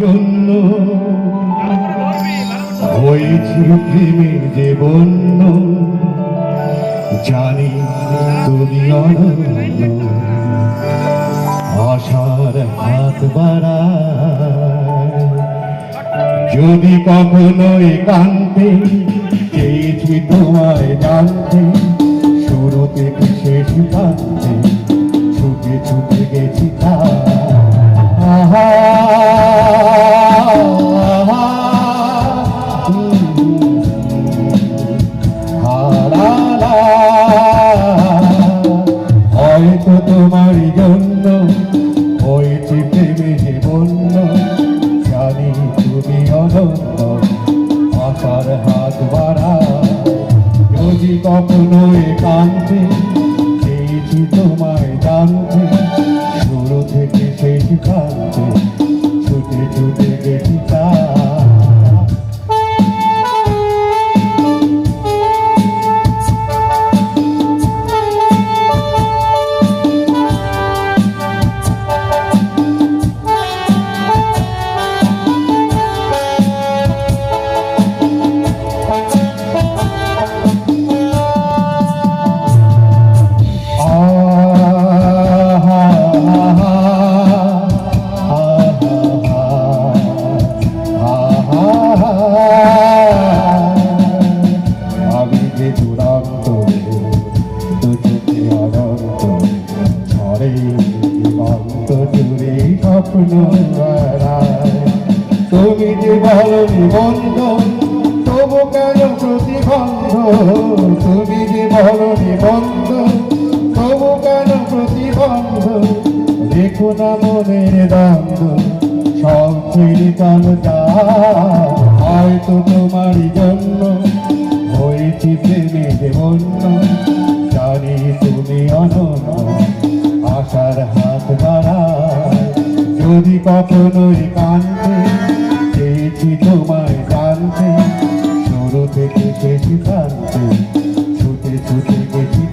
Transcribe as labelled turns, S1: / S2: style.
S1: জন্য হয়েছিল প্রেমের যে বন্য, জানি তুমি অনন্য। আশার হাত বাড়ায় যদি কখনো একান্তে চেয়েছি তোমায় জানতে, শুরু থেকে শেষ প্রান্তে ছুটে ছুটে গেছি হয়তো তোমার জন্য হয়েছে প্রেমে যে বন্য, জানি তুমি অনন্য। আশার হাত বাড়ায় যদি কখনো একান্তে চেয়েছি তোমায় জানতে, শুরু থেকে শেষ প্রান্তে ছুটে ছুটে গেছি তুমি যে বলনি বন্ধ তবু কেন প্রতিবন্ধ, তুমি যে বলনি বন্ধ তবু কেন প্রতিবন্ধ। দেখো না মনের দ্বন্দ্ব সব ছেড়ে কেন যায়, হয়তো তোমারই জন্য হয়েছি প্রেমে যে বন্য, জানি তুমি অনন্য। আশার হাত বাড়ায় যদি কখনো একান্তে চেয়েছি তোমায় জানতে, শুরু থেকে শেষ প্রান্তে ছুটে ছুটে গেছি